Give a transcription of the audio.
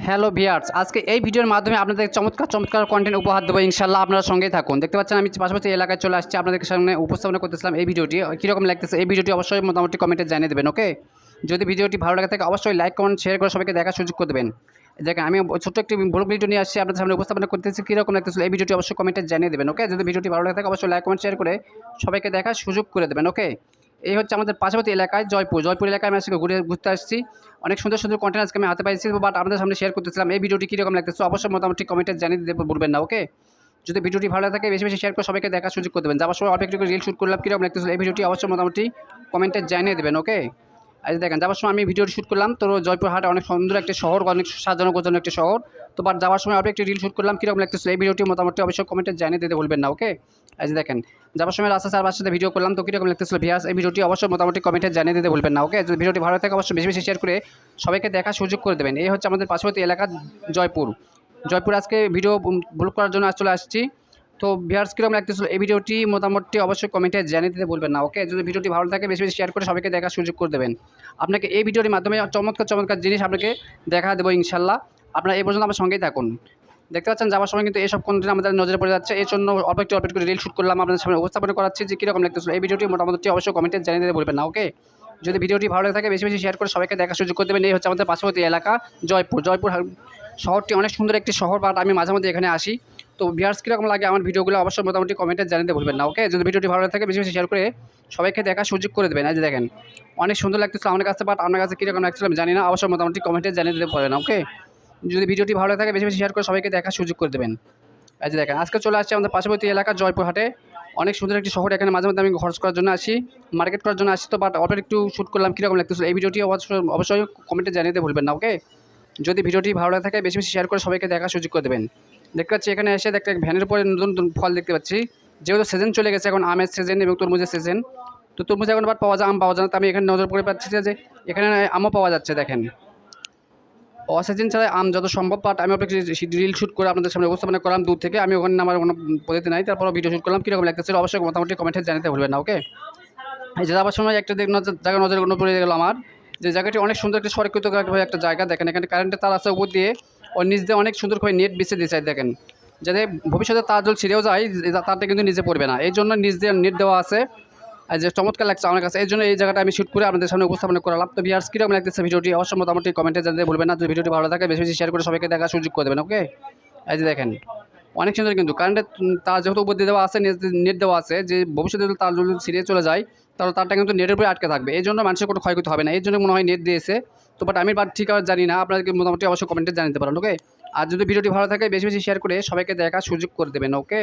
Hello viewers, আজকে এই ভিডিওর মাধ্যমে আপনাদের চমৎকার কন্টেন্ট উপহার দেবো। ইনশাআল্লাহ আপনারা সঙ্গেই থাকুন। দেখতে পাচ্ছেন আমি পাশাপাশি এলাকায় চলে আসছি, আপনাদের সামনে উপস্থাপনা করতেছিলাম এই ভিডিওটি। কীরকম লাগতেছে এই ভিডিওটি অবশ্যই মোটামুটি কমেন্টে জানিয়ে দেবেন। ওকে, যদি ভিডিওটি ভালো লাগে থাকে অবশ্যই লাইক কমেন্ট শেয়ার করে সবাইকে দেখার সুযোগ করে দেবেন। দেখেন আমি ছোট্ট একটি ব্লগ ভিডিও নিয়ে আসছি আপনাদের সামনে উপস্থাপনা করতেছি। কীরকম লাগতেছিল এই ভিডিওটি অবশ্যই কমেন্টে জানিয়ে দেবেন। ওকে, যদি ভিডিওটি ভালো লাগে থাকে অবশ্যই লাইক কমেন্ট শেয়ার করে সবাইকে দেখার সুযোগ করে দেবেন। ওকে, এই হচ্ছে আমাদের পার্শ্ববর্তী এলাকায় জয়পুর এলাকায় আমি আজকে ঘুরতে আসছি। অনেক সুন্দর কন্টেন্ট আজকে আমি হাতে পাইছি, বাট আপনাদের সামনে শেয়ার করতেছিলাম। এই ভিডিওটি কীরকম লাগতেছে অবশ্যই মোটামুটি কমেন্টে জানিয়ে দিতে বলবেন না। ওকে, যদি ভিডিওটি ভালো থাকে বেশি শেয়ার করে সবাইকে দেখার সুযোগ করে দেবেন। যাওয়ার সময় অল্প একটু রিল শ্যুট করলাম, কীরকম লাগতেছিল এই ভিডিওটি অবশ্যই মোটামুটি কমেন্টে জানিয়ে দেবেন। ওকে, আজ দেখেন যাওয়ার সময় আমি ভিডিওটি শ্যুট করলাম। তো জয়পুরহাট অনেক সুন্দর একটি শহর, অনেক সাজানো গোছানো একটি শহর। তো বাট যাওয়ার সময় অল্প একটি রিল শ্যুট করলাম, কীরকম লাগতেছিল এই ভিডিওটি মোটামুটি অবশ্যই কমেন্টে জানিয়ে দিতে বলবেন না। ওকে, আজ দেখেন যাওয়ার সময় রাস্তা চারপাশের সাথে ভিডিও করলাম। তো কীরকম লাগতেছিল ভিউয়ার্স এই ভিডিওটি অবশ্যই মোটামুটি কমেন্টে জানিয়ে দিতে বলবেন না। ওকে, যদি ভিডিওটি ভালো থাকে অবশ্যই বেশি শেয়ার করে সবাইকে দেখার সুযোগ করে দেবেন। এই হচ্ছে আমাদের পার্শ্ববর্তী এলাকা জয়পুর আজকে ভিডিও ব্লগ করার জন্য চলে আসছি। তো ভিউয়ার্স কীরকম লাগতেছিল এই ভিডিওটি মোটামুটি অবশ্যই কমেন্টে জানিয়ে দিতে বলবেন না। ওকে, যদি ভিডিওটি ভালো থাকে বেশি শেয়ার করে সবাইকে দেখার সুযোগ করে দেবেন। আপনাকে এই ভিডিওটির মাধ্যমে চমৎকার জিনিস আপনাকে দেখা দেবো ইনশাল্লাহ। আপনারা এই পর্যন্ত আমার সঙ্গেই থাকুন। দেখতে পাচ্ছেন যাওয়ার সময় কিন্তু এইসব কন্টেন্ট আমাদের নজরে পড়ে যাচ্ছে। এর জন্য অল্প একটু করে রিল শ্যুট করলাম, আপনাদের সামনে উপস্থাপনা করাচ্ছি যে কীরকম লাগতেছিল এই ভিডিওটি মোটামুটি অবশ্যই কমেন্টে জানিয়ে দিতে বলবেন না। ওকে, যদি ভিডিওটি ভালো লাগে থাকে বেশি শেয়ার করে সবাইকে দেখার সুযোগ করে দেবেন। এই হচ্ছে আমাদের পার্শ্ববর্তী এলাকা জয়পুর শহরটি অনেক সুন্দর একটি শহর, বাট আমি মাঝে মধ্যে এখানে আসি। তো ভিউয়ার্স কীরকম লাগে আমার ভিডিওগুলো অবশ্যই মোটামুটি কমেন্টে জানিয়ে ভুলবেন না। ওকে, যদি ভিডিওটি ভালো লাগে থাকে বেশি শেয়ার করে সবাইকে দেখার সুযোগ করে দেবেন। এই যে দেখেন অনেক সুন্দর লাগতেছিল আমার কাছে, বাট আপনার কাছে কীরকম লাগছিল আমি জানি না, অবশ্যই মোটামুটি কমেন্টে জানিয়ে দিতে পারবেন। ওকে, যদি ভিডিওটি ভালো থাকে বেশি শেয়ার করে সবাইকে দেখার সুযোগ করে দেবেন। এই যে দেখেন আজকে চলে আসছে আমাদের পার্শ্ববর্তী এলাকা জয়পুরহাটে। অনেক সুন্দর একটি শহর, এখানে মাঝে মধ্যে আমি খরচ করার জন্য আসি, মার্কেট করার জন্য আসি। তো বাট অল্প একটু শ্যুট করলাম, কীরকম লাগতেছিল এই ভিডিওটি অবশ্যই কমেন্টে জানিয়ে দিতে ভুলবেন না। ওকে, যদি ভিডিওটি ভালো লাগে থাকে বেশি শেয়ার করে সবাইকে দেখার সুযোগ করে দেবেন। দেখতে পাচ্ছি এখানে এসে দেখতে ভ্যানের উপরে নতুন ফল দেখতে পাচ্ছি। যেহেতু সিজন চলে গেছে, এখন আমের সিজন এবং তরমুজের সিজন। তো তরমুজ এখন আবার পাওয়া যায়, আম পাওয়া যায় না। তো আমি এখানে নজর করে পাচ্ছি যে এখানে আমও পাওয়া যাচ্ছে। দেখেন অসিজন ছাড়া আম যত সম্ভব, বাট আমি আপনাকে রিল শ্যুট করে আপনাদের সামনে উপস্থাপনা করলাম দূর থেকে। আমি ওখানে আমার কোনো পদ্ধতি নাই, তারপর ভিডিও শ্যুট করলাম, কীরকম লাগতেছিল অবশ্যই মোটামুটি কমেন্টে জানাতে ভুলবেন না। ওকে, এই যে যাওয়ার সময় একটা জায়গা নজরে পড়ে গেল আমার, যে জায়গাটি অনেক সুন্দর একটি সরক্ষিত একটা জায়গা। দেখেন এখানে কারেন্টের তার আছে উপর দিয়ে, ওর নিচ দিয়ে অনেক সুন্দর করে নেট বিছিয়ে দিয়েছে। দেখেন যাতে ভবিষ্যতে তার জল ছিঁড়েও যায় তারটা কিন্তু নিজে পড়বে না, এই জন্য নিচ দিয়ে নেট দেওয়া আছে। আর যে চমৎকার লাগছে আমার কাছে, এই জন্য এই জায়গাটা আমি শ্যুট করে আপনাদের সামনে উপস্থাপনা করলাম। তো ভিউয়ার্স কীরকম লাগতেছে ভিডিওটি অবশ্যই মোটামুটি কমেন্টে জানাতে ভুলবেন না। যদি ভিডিওটি ভালো থাকে বেশি শেয়ার করে সবাইকে দেখার সুযোগ করে দেবেন। ওকে, এই যে দেখেন অনেক সুন্দর কিন্তু কারেন্টের তার যেহেতু উপর দিয়ে দেওয়া আছে, নেট দেওয়া আছে, যে ভবিষ্যতে যদি তার যদি ছিঁড়ে চলে যায় তাহলে তারটা কিন্তু নেটের উপরে আটকে থাকবে। এই জন্য মানুষের কোনো ক্ষয়ক্ষতি হবে না, এই জন্য মনে হয় নেট দিয়েছে। তো বাট আমি ঠিক আর জানি না, আপনাদেরকে মোটামুটি অবশ্যই কমেন্টে জানাতে পারেন। ওকে, আর যদি ভিডিওটি ভালো থাকে বেশি শেয়ার করে সবাইকে দেখার সুযোগ করে দেবেন। ওকে।